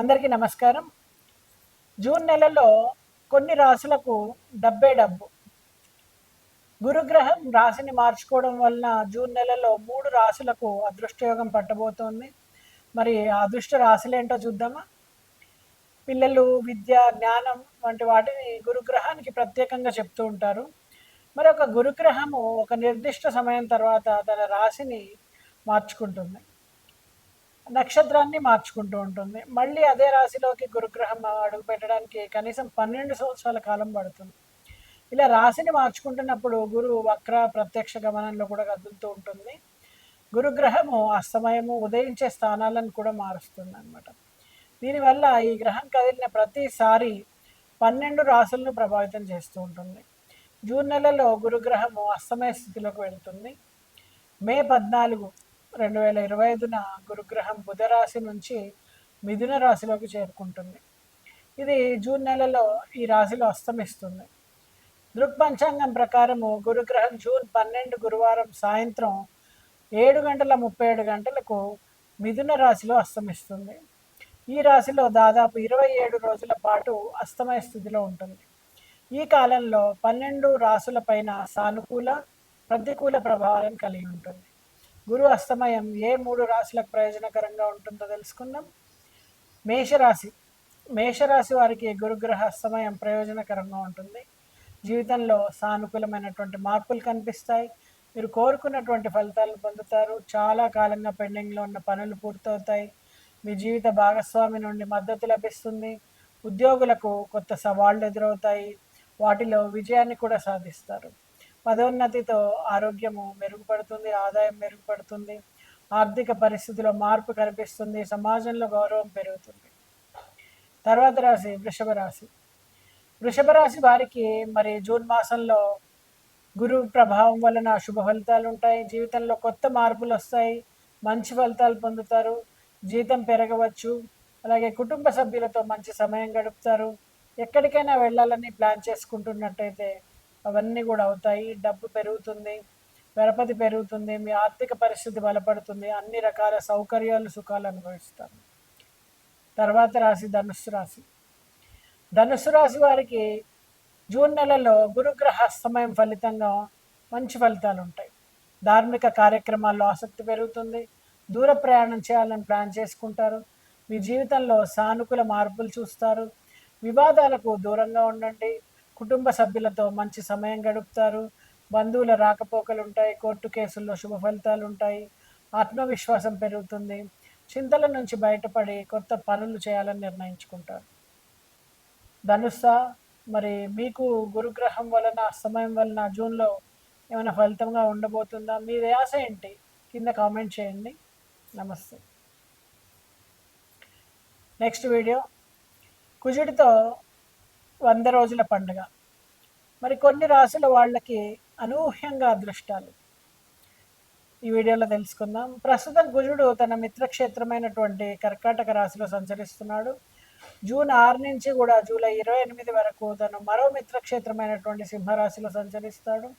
అందరికీ నమస్కారం. జూన్ నెలలో కొన్ని రాశులకు డబ్బే డబ్బు. గురుగ్రహం రాశిని మార్చుకోవడం వలన జూన్ నెలలో 3 రాశులకు అదృష్టయోగం పట్టబోతోంది. మరి ఆ అదృష్ట రాశులేంటో చూద్దామా? పిల్లలు, విద్య, జ్ఞానం వంటి వాటిని గురుగ్రహానికి ప్రత్యేకంగా చెప్తూ ఉంటారు. మరి ఒక గురుగ్రహము ఒక నిర్దిష్ట సమయం తర్వాత తన రాశిని మార్చుకుంటుంది. నక్షత్రాన్ని మార్చుకుంటూ ఉంటుంది. మళ్ళీ అదే రాశిలోకి గురుగ్రహం అడుగుపెట్టడానికి కనీసం 12 సంవత్సరాల కాలం పడుతుంది. ఇలా రాశిని మార్చుకుంటున్నప్పుడు గురువు వక్ర, ప్రత్యక్ష గమనంలో కూడా కదులుతూ ఉంటుంది. గురుగ్రహము అస్తమయము, ఉదయించే స్థానాలను కూడా మారుస్తుందనమాట. దీనివల్ల ఈ గ్రహం కదిలిన ప్రతిసారి 12 రాశులను ప్రభావితం చేస్తూ ఉంటుంది. జూన్ నెలలో గురుగ్రహము అస్తమయ స్థితిలోకి వెళ్తుంది. మే 14, 2025న గురుగ్రహం బుధరాశి నుంచి మిథున రాశిలోకి చేరుకుంటుంది. ఇది జూన్ నెలలో ఈ రాశిలో అస్తమిస్తుంది. దృక్పంచాంగం ప్రకారము గురుగ్రహం జూన్ 12 గురువారం సాయంత్రం 7:37 మిథున రాశిలో అస్తమిస్తుంది. ఈ రాశిలో దాదాపు 27 రోజుల పాటు అస్తమయ స్థితిలో ఉంటుంది. ఈ కాలంలో 12 రాశుల పైన సానుకూల, ప్రతికూల ప్రభావాలను కలిగి ఉంటుంది. గురు అస్తమయం ఏ 3 రాశులకు ప్రయోజనకరంగా ఉంటుందో తెలుసుకుందాం. మేషరాశి. మేషరాశి వారికి గురుగ్రహ అస్తమయం ప్రయోజనకరంగా ఉంటుంది. జీవితంలో సానుకూలమైనటువంటి మార్పులు కనిపిస్తాయి. మీరు కోరుకున్నటువంటి ఫలితాలను పొందుతారు. చాలా కాలంగా పెండింగ్లో ఉన్న పనులు పూర్తవుతాయి. మీ జీవిత భాగస్వామి నుండి మద్దతు లభిస్తుంది. ఉద్యోగులకు కొత్త సవాళ్లు ఎదురవుతాయి. వాటిలో విజయాన్ని కూడా సాధిస్తారు. పదోన్నతితో ఆరోగ్యము మెరుగుపడుతుంది, ఆదాయం మెరుగుపడుతుంది, ఆర్థిక పరిస్థితిలో మార్పు కనిపిస్తుంది, సమాజంలో గౌరవం పెరుగుతుంది. తర్వాత రాశి వృషభ రాశి. వృషభ రాశి వారికి మరి జూన్ మాసంలో గురు ప్రభావం వలన శుభ ఫలితాలు ఉంటాయి. జీవితంలో కొత్త మార్పులు వస్తాయి. మంచి ఫలితాలు పొందుతారు. జీతం పెరగవచ్చు. అలాగే కుటుంబ సభ్యులతో మంచి సమయం గడుపుతారు. ఎక్కడికైనా వెళ్ళాలని ప్లాన్ చేసుకుంటున్నట్టయితే అవన్నీ కూడా అవుతాయి. డబ్బు పెరుగుతుంది, పరపతి పెరుగుతుంది, మీ ఆర్థిక పరిస్థితి బలపడుతుంది, అన్ని రకాల సౌకర్యాలు, సుఖాలు అనుభవిస్తారు. తర్వాత రాశి ధనుస్సు రాశి. ధనుస్సు రాశి వారికి జూన్ నెలలో గురుగ్రహ అస్తమయం ఫలితంగా మంచి ఫలితాలు ఉంటాయి. ధార్మిక కార్యక్రమాల్లో ఆసక్తి పెరుగుతుంది. దూర ప్రయాణం చేయాలని ప్లాన్ చేసుకుంటారు. మీ జీవితంలో సానుకూల మార్పులు చూస్తారు. వివాదాలకు దూరంగా ఉండండి. కుటుంబ సభ్యులతో మంచి సమయం గడుపుతారు. బంధువుల రాకపోకలు ఉంటాయి. కోర్టు కేసుల్లో శుభ ఫలితాలు ఉంటాయి. ఆత్మవిశ్వాసం పెరుగుతుంది. చింతల నుంచి బయటపడి కొత్త పనులు చేయాలని నిర్ణయించుకుంటారు. ధనుస్స, మరి మీకు గురుగ్రహం వలన అస్తమయం వలన జూన్లో ఏమైనా ఫలితంగా ఉండబోతుందా? మీ ఆశ ఏంటి? కింద కామెంట్ చేయండి. నమస్తే. నెక్స్ట్ వీడియో కుజుడితో 100 రోజుల పండుగ. మరి కొన్ని రాశుల వాళ్ళకి అనూహ్యంగా అదృష్టాలు ఈ వీడియోలో తెలుసుకుందాం. ప్రస్తుతం కుజుడు తన మిత్రక్షేత్రమైనటువంటి కర్కాటక రాశిలో సంచరిస్తున్నాడు. జూన్ 6 నుంచి కూడా జూలై 28 వరకు తను మరో మిత్రక్షేత్రమైనటువంటి సింహరాశిలో సంచరిస్తాడు.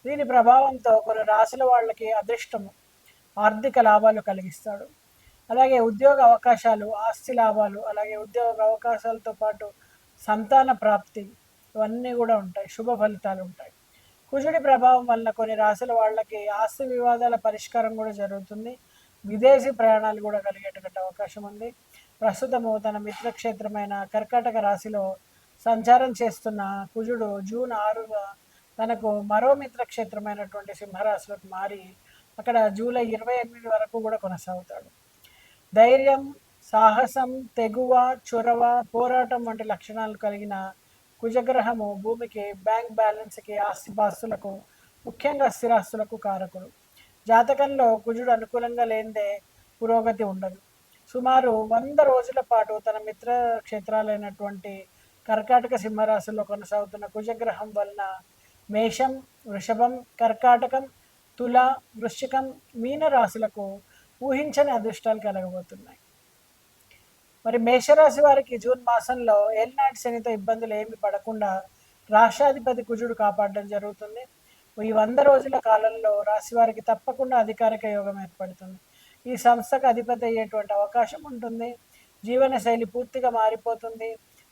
దీని ప్రభావంతో కొన్ని రాశుల వాళ్ళకి అదృష్టము, ఆర్థిక లాభాలు కలిగిస్తాడు. అలాగే ఉద్యోగ అవకాశాలు, ఆస్తి లాభాలు, అలాగే ఉద్యోగ అవకాశాలతో పాటు సంతాన ప్రాప్తి ఇవన్నీ కూడా ఉంటాయి. శుభ ఫలితాలు ఉంటాయి. కుజుడి ప్రభావం వల్ల కొన్ని రాశుల వాళ్ళకి ఆస్తి వివాదాల పరిష్కారం కూడా జరుగుతుంది. విదేశీ ప్రయాణాలు కూడా కలిగేటటువంటి అవకాశం ఉంది. ప్రస్తుతము తన మిత్రక్షేత్రమైన కర్కాటక రాశిలో సంచారం చేస్తున్న కుజుడు జూన్ 6గా తనకు మరో మిత్రక్షేత్రమైనటువంటి సింహరాశిలోకి మారి అక్కడ జూలై 28 వరకు కూడా కొనసాగుతాడు. ధైర్యం, సాహసం, తెగువ, చొరవ, పోరాటం వంటి లక్షణాలు కలిగిన కుజగ్రహము భూమికి, బ్యాంక్ బ్యాలెన్స్కి, ఆస్తిపాస్తులకు, ముఖ్యంగా స్థిరాస్తులకు కారకుడు. జాతకంలో కుజుడు అనుకూలంగా లేనిదే పురోగతి ఉండదు. సుమారు 100 రోజుల పాటు తన మిత్ర క్షేత్రాలైనటువంటి కర్కాటక సింహరాశిలో కొనసాగుతున్న కుజగ్రహం వలన మేషం, వృషభం, కర్కాటకం, తుల, వృశ్చికం, మీన రాశులకు ఊహించని అదృష్టాలు కలగబోతున్నాయి. మరి మేషరాశి వారికి జూన్ మాసంలో ఏలినాటి శనితో ఇబ్బందులు ఏమి పడకుండా రాష్ట్రాధిపతి కుజుడు కాపాడడం జరుగుతుంది. ఈ 100 రోజుల కాలంలో రాశి వారికి తప్పకుండా అధికారిక యోగం ఏర్పడుతుంది. ఈ సంస్థకు అధిపతి అయ్యేటువంటి అవకాశం ఉంటుంది. జీవనశైలి పూర్తిగా మారిపోతుంది.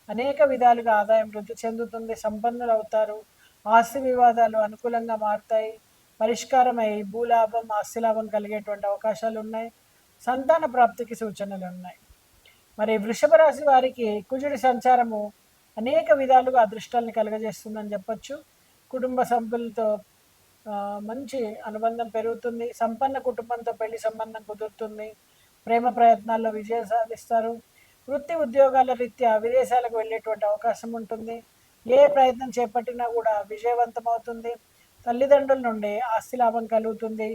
అనేక విధాలుగా ఆదాయం వృద్ధి చెందుతుంది. సంపన్నులు అవుతారు. ఆస్తి వివాదాలు అనుకూలంగా మారుతాయి. పరిష్కారమై భూలాభం, ఆస్తి లాభం కలిగేటువంటి అవకాశాలు ఉన్నాయి. సంతాన ప్రాప్తికి సూచనలు ఉన్నాయి. మరి వృషభ రాశి వారికి కుజుడి సంచారము అనేక విధాలుగా అదృష్టాన్ని కలుగజేస్తుందని చెప్పొచ్చు. కుటుంబ సభ్యులతో మంచి అనుబంధం పెరుగుతుంది. సంపన్న కుటుంబంతో పెళ్లి సంబంధం కుదురుతుంది. ప్రేమ ప్రయత్నాల్లో విజయం సాధిస్తారు. వృత్తి ఉద్యోగాల రీత్యా విదేశాలకు వెళ్ళేటువంటి అవకాశం ఉంటుంది. ఏ ప్రయత్నం చేపట్టినా కూడా విజయవంతం అవుతుంది. తల్లిదండ్రుల నుండి ఆస్తి లాభం కలుగుతుంది.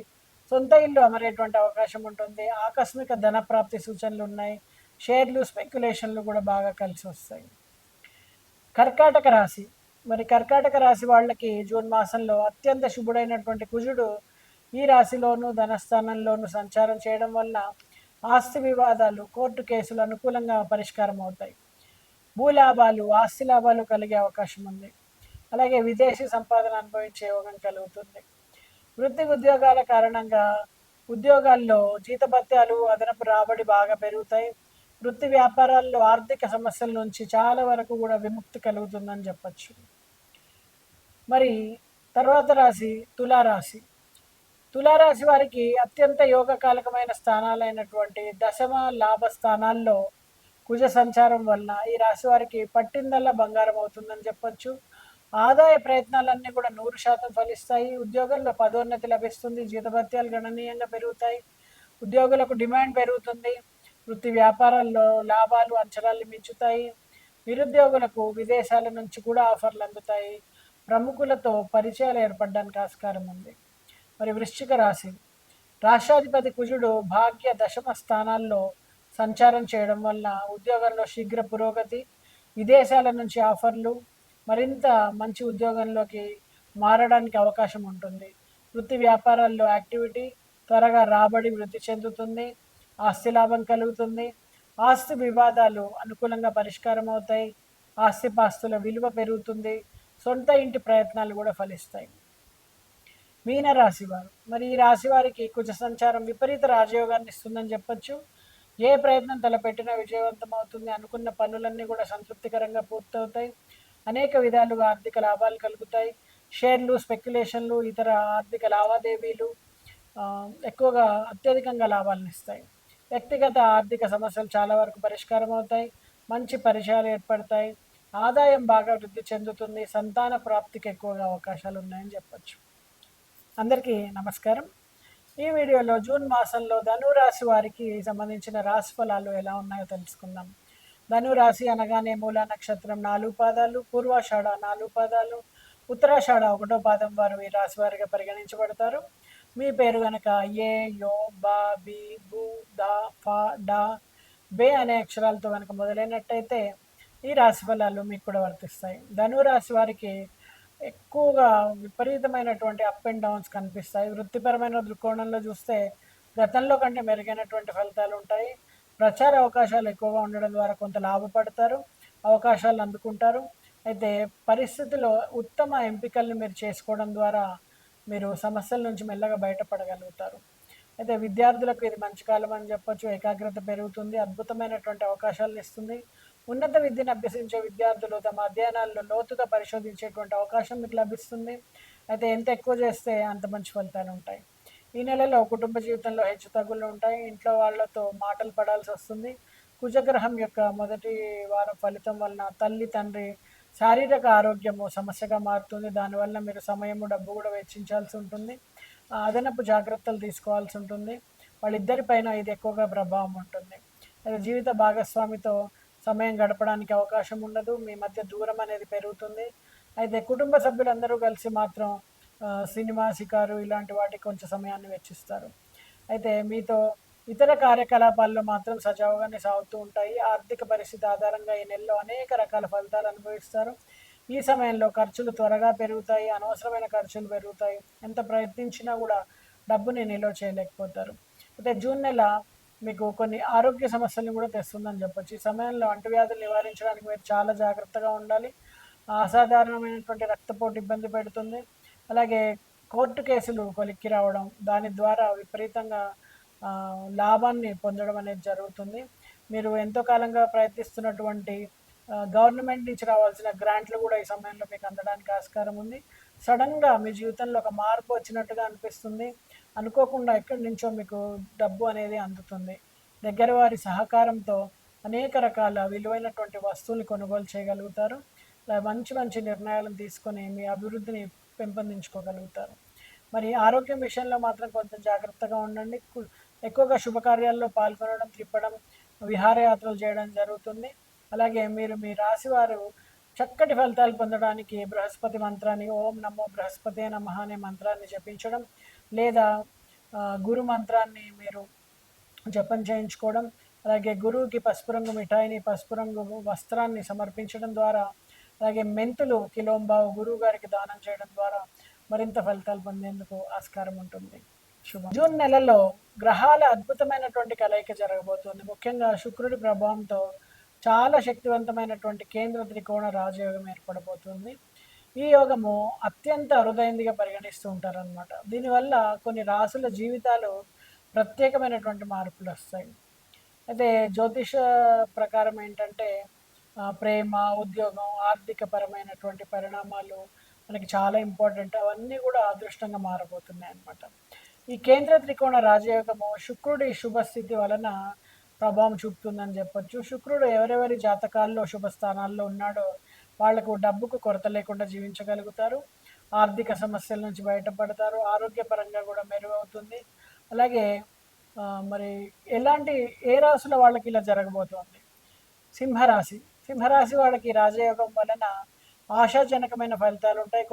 సొంత ఇల్లు అమరేటువంటి అవకాశం ఉంటుంది. ఆకస్మిక ధన ప్రాప్తి సూచనలు ఉన్నాయి. షేర్లు, స్పెక్యులేషన్లు కూడా బాగా కలిసి వస్తాయి. కర్కాటక రాశి. మరి కర్కాటక రాశి వాళ్ళకి జూన్ మాసంలో అత్యంత శుభుడైనటువంటి కుజుడు ఈ రాశిలోను ధనస్థానంలోను సంచారం చేయడం వల్ల ఆస్తి వివాదాలు, కోర్టు కేసులు అనుకూలంగా పరిష్కారం అవుతాయి. భూలాభాలు, ఆస్తి లాభాలు కలిగే అవకాశం ఉంది. అలాగే విదేశీ సంపాదన అనుభవించే యోగం కలుగుతుంది. వృత్తి ఉద్యోగాల కారణంగా ఉద్యోగాల్లో జీతభత్యాలు, అదనపు రాబడి బాగా పెరుగుతాయి. వృత్తి వ్యాపారాల్లో ఆర్థిక సమస్యల నుంచి చాలా వరకు కూడా విముక్తి కలుగుతుందని చెప్పచ్చు. మరి తర్వాత రాశి తులారాశి. తులారాశి వారికి అత్యంత యోగకాలకమైన స్థానాలైనటువంటి దశమ లాభ స్థానాల్లో కుజ సంచారం వలన ఈ రాశి వారికి పట్టిందల్లా బంగారం అవుతుందని చెప్పొచ్చు. ఆదాయ ప్రయత్నాలన్నీ కూడా 100% ఫలిస్తాయి. ఉద్యోగంలో పదోన్నతి లభిస్తుంది. జీతభత్యాలు గణనీయంగా పెరుగుతాయి. ఉద్యోగులకు డిమాండ్ పెరుగుతుంది. వృత్తి వ్యాపారాల్లో లాభాలు అంచనాలు మించుతాయి. నిరుద్యోగులకు విదేశాల నుంచి కూడా ఆఫర్లు అందుతాయి. ప్రముఖులతో పరిచయాలు ఏర్పడడానికి ఆస్కారం ఉంది. మరి వృశ్చిక రాశి. రాష్ట్రాధిపతి కుజుడు భాగ్య దశమ స్థానాల్లో సంచారం చేయడం వల్ల ఉద్యోగంలో శీఘ్ర పురోగతి, విదేశాల నుంచి ఆఫర్లు, మరింత మంచి ఉద్యోగంలోకి మారడానికి అవకాశం ఉంటుంది. వృత్తి వ్యాపారాల్లో యాక్టివిటీ, త్వరగా రాబడి వృద్ధి చెందుతుంది. ఆస్తి లాభం కలుగుతుంది. ఆస్తి వివాదాలు అనుకూలంగా పరిష్కారం అవుతాయి. ఆస్తిపాస్తుల విలువ పెరుగుతుంది. సొంత ఇంటి ప్రయత్నాలు కూడా ఫలిస్తాయి. మీనరాశి వారు. మరి ఈ రాశి వారికి కుజ సంచారం విపరీత రాజయోగాన్ని ఇస్తుందని చెప్పొచ్చు. ఏ ప్రయత్నం తలపెట్టినా విజయవంతం అవుతుంది. అనుకున్న పనులన్నీ కూడా సంతృప్తికరంగా పూర్తవుతాయి. అనేక విధాలుగా ఆర్థిక లాభాలు కలుగుతాయి. షేర్లు, స్పెక్యులేషన్లు, ఇతర ఆర్థిక లావాదేవీలు ఎక్కువగా అత్యధికంగా లాభాలను ఇస్తాయి. వ్యక్తిగత ఆర్థిక సమస్యలు చాలా వరకు పరిష్కారం అవుతాయి. మంచి పరిచయాలు ఏర్పడతాయి. ఆదాయం బాగా వృద్ధి చెందుతుంది. సంతాన ప్రాప్తికి ఎక్కువగా అవకాశాలు ఉన్నాయని చెప్పచ్చు. అందరికీ నమస్కారం. ఈ వీడియోలో జూన్ మాసంలో ధనురాశి వారికి సంబంధించిన రాశి ఫలాలు ఎలా ఉన్నాయో తెలుసుకుందాం. ధనురాశి అనగానే మూలా నక్షత్రం 4 పాదాలు, పూర్వాషాఢ 4 పాదాలు, ఉత్తరాషాఢ 1వ పాదం వారు ఈ రాశి వారిగా పరిగణించబడతారు. మీ పేరు కనుక ఏ, యో, బా, బి, బు, దా, ఫా, డా, బే అనే అక్షరాలతో కనుక మొదలైనట్టయితే ఈ రాశి ఫలాలు మీకు కూడా వర్తిస్తాయి. ధనురాశి వారికి ఎక్కువగా విపరీతమైనటువంటి అప్ అండ్ డౌన్స్ కనిపిస్తాయి. వృత్తిపరమైన దృక్కోణంలో చూస్తే గతంలో కంటే మెరుగైనటువంటి ఫలితాలు ఉంటాయి. ప్రచార అవకాశాలు ఎక్కువగా ఉండడం ద్వారా కొంత లాభపడతారు. అవకాశాలు అందుకుంటారు. అయితే పరిస్థితిలో ఉత్తమ ఎంపికల్ని మీరు చేసుకోవడం ద్వారా మీరు సమస్యల నుంచి మెల్లగా బయటపడగలుగుతారు. అయితే విద్యార్థులకు ఇది మంచి కాలం అని చెప్పొచ్చు. ఏకాగ్రత పెరుగుతుంది. అద్భుతమైనటువంటి అవకాశాలను ఇస్తుంది. ఉన్నత విద్యను అభ్యసించే విద్యార్థులు తమ అధ్యయనాల్లో లోతుగా పరిశోధించేటువంటి అవకాశం మీకు లభిస్తుంది. అయితే ఎంత ఎక్కువ చేస్తే అంత మంచి ఫలితాలు ఉంటాయి. ఈ నెలలో కుటుంబ జీవితంలో హెచ్చు తగ్గులు ఉంటాయి. ఇంట్లో వాళ్ళతో మాటలు పడాల్సి వస్తుంది. కుజగ్రహం యొక్క మొదటి వారం ఫలితం వలన తల్లి, తండ్రి శారీరక ఆరోగ్యము సమస్యగా మారుతుంది. దానివల్ల మీరు సమయము, డబ్బు కూడా వెచ్చించాల్సి ఉంటుంది. అదనపు జాగ్రత్తలు తీసుకోవాల్సి ఉంటుంది. వాళ్ళిద్దరిపైన ఇది ఎక్కువగా ప్రభావం ఉంటుంది. అయితే జీవిత భాగస్వామితో సమయం గడపడానికి అవకాశం ఉండదు. మీ మధ్య దూరం అనేది పెరుగుతుంది. అయితే కుటుంబ సభ్యులందరూ కలిసి మాత్రం సినిమా, షికారు ఇలాంటి వాటికి కొంచెం సమయాన్ని వెచ్చిస్తారు. అయితే మీతో ఇతర కార్యకలాపాల్లో మాత్రం సజావుగానే సాగుతూ ఉంటాయి. ఆర్థిక పరిస్థితి ఆధారంగా ఈ నెలలో అనేక రకాల ఫలితాలు అనుభవిస్తారు. ఈ సమయంలో ఖర్చులు త్వరగా పెరుగుతాయి. అనవసరమైన ఖర్చులు పెరుగుతాయి. ఎంత ప్రయత్నించినా కూడా డబ్బుని నిల్వ చేయలేకపోతారు. అయితే జూన్ నెల మీకు కొన్ని ఆరోగ్య సమస్యలను కూడా తెస్తుందని చెప్పొచ్చు. ఈ సమయంలో అంటువ్యాధులు నివారించడానికి మీరు చాలా జాగ్రత్తగా ఉండాలి. అసాధారణమైనటువంటి రక్తపోటు ఇబ్బంది పెడుతుంది. అలాగే కోర్టు కేసులు కొలిక్కి రావడం, దాని ద్వారా విపరీతంగా లాభాన్ని పొందడం అనేది జరుగుతుంది. మీరు ఎంతో కాలంగా ప్రయత్నిస్తున్నటువంటి గవర్నమెంట్ నుంచి రావాల్సిన గ్రాంట్లు కూడా ఈ సమయంలో మీకు అందడానికి ఆస్కారం ఉంది. సడన్గా మీ జీవితంలో ఒక మార్పు వచ్చినట్టుగా అనిపిస్తుంది. అనుకోకుండా ఎక్కడి నుంచో మీకు డబ్బు అనేది అందుతుంది. దగ్గర వారి సహకారంతో అనేక రకాల విలువైనటువంటి వస్తువులు కొనుగోలు చేయగలుగుతారు. మంచి మంచి నిర్ణయాలను తీసుకొని మీ అభివృద్ధిని పెంపొందించుకోగలుగుతారు. మరి ఆరోగ్యం విషయంలో మాత్రం కొంచెం జాగ్రత్తగా ఉండండి. ఎక్కువగా శుభకార్యాల్లో పాల్గొనడం, తిప్పడం, విహారయాత్రలు చేయడం జరుగుతుంది. అలాగే మీరు మీ రాశివారు చక్కటి ఫలితాలు పొందడానికి బృహస్పతి మంత్రాన్ని ఓం నమో బృహస్పతే నమః అనే మంత్రాన్ని జపించడం, లేదా గురు మంత్రాన్ని మీరు జపం చేయించుకోవడం, అలాగే గురువుకి పసుపు రంగు మిఠాయిని, పసుపు రంగు వస్త్రాన్ని సమర్పించడం ద్వారా, అలాగే మెంతులు కిలోంబావు గురువు గారికి దానం చేయడం ద్వారా మరింత ఫలితాలు పొందేందుకు ఆస్కారం ఉంటుంది. శుభం. జూన్ నెలలో గ్రహాల అద్భుతమైనటువంటి కలయిక జరగబోతుంది. ముఖ్యంగా శుక్రుడి ప్రభావంతో చాలా శక్తివంతమైనటువంటి కేంద్ర త్రికోణ రాజయోగం ఏర్పడబోతుంది. ఈ యోగము అత్యంత అరుదైందిగా పరిగణిస్తూ ఉంటారనమాట. దీనివల్ల కొన్ని రాసుల జీవితాలు ప్రత్యేకమైనటువంటి మార్పులు వస్తాయి. అయితే జ్యోతిష ప్రకారం ఏంటంటే ప్రేమ, ఉద్యోగం, ఆర్థిక పరమైనటువంటి పరిణామాలు మనకి చాలా ఇంపార్టెంట్. అవన్నీ కూడా అదృష్టంగా మారబోతున్నాయి అన్నమాట. ఈ కేంద్ర త్రికోణ రాజయోగము శుక్రుడి శుభస్థితి వలన ప్రభావం చూపుతుందని చెప్పొచ్చు. శుక్రుడు ఎవరెవరి జాతకాల్లో శుభస్థానాల్లో ఉన్నాడో వాళ్లకు డబ్బుకు కొరత లేకుండా జీవించగలుగుతారు. ఆర్థిక సమస్యల నుంచి బయటపడతారు. ఆరోగ్యపరంగా కూడా మెరుగవుతుంది. అలాగే మరి ఏ రాశుల వాళ్ళకి ఇలా జరగబోతోంది? సింహరాశి. సింహరాశి వాళ్ళకి రాజయోగం వలన ఆశాజనకమైన ఫలితాలు ఉంటాయి.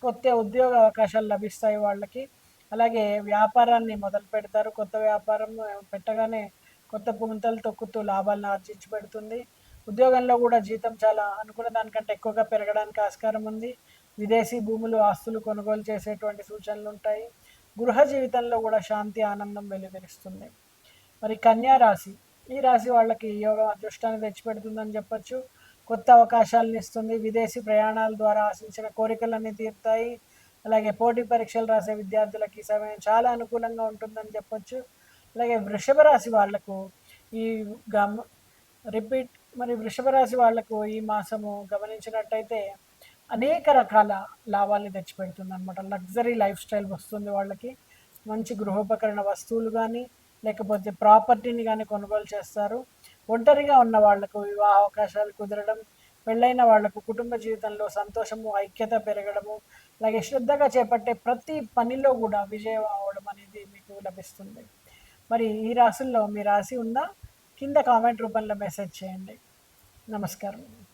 కొత్త ఉద్యోగ అవకాశాలు లభిస్తాయి వాళ్ళకి. అలాగే వ్యాపారాన్ని మొదలు పెడతారు. కొత్త వ్యాపారం పెట్టగానే కొత్త పుంతలు తొక్కుతూ లాభాలను ఆర్జించి పెడుతుంది. ఉద్యోగంలో కూడా జీతం చాలా అనుకున్న దానికంటే ఎక్కువగా పెరగడానికి ఆస్కారం ఉంది. విదేశీ భూములు, ఆస్తులు కొనుగోలు చేసేటువంటి సూచనలు ఉంటాయి. గృహ జీవితంలో కూడా శాంతి, ఆనందం వెలువరిస్తుంది. మరి కన్యా రాశి. ఈ రాశి వాళ్ళకి యోగం అదృష్టాన్ని తెచ్చిపెడుతుందని చెప్పొచ్చు. కొత్త అవకాశాలను ఇస్తుంది. విదేశీ ప్రయాణాల ద్వారా ఆశించిన కోరికలన్నీ తీరుతాయి. అలాగే పోటీ పరీక్షలు రాసే విద్యార్థులకి ఈ సమయం చాలా అనుకూలంగా ఉంటుందని చెప్పొచ్చు. అలాగే వృషభ రాశి వాళ్లకు వృషభ రాశి వాళ్లకు ఈ మాసము గమనించినట్టయితే అనేక రకాల లాభాలని తెచ్చిపెడుతుంది అనమాట. లగ్జరీ లైఫ్ స్టైల్ వస్తుంది వాళ్ళకి. మంచి గృహోపకరణ వస్తువులు కానీ, లేకపోతే ప్రాపర్టీని కానీ కొనుగోలు చేస్తారు. ఒంటరిగా ఉన్న వాళ్లకు వివాహ అవకాశాలు కుదరడం, పెళ్ళైన వాళ్లకు కుటుంబ జీవితంలో సంతోషము, ఐక్యత పెరగడము, అలాగే శ్రద్ధగా చేపట్టే ప్రతి పనిలో కూడా విజయం అవడం అనేది మీకు లభిస్తుంది. మరి ఈ రాశుల్లో మీ రాశి ఉందా? కింద కామెంట్ రూపంలో మెసేజ్ చేయండి. నమస్కారం.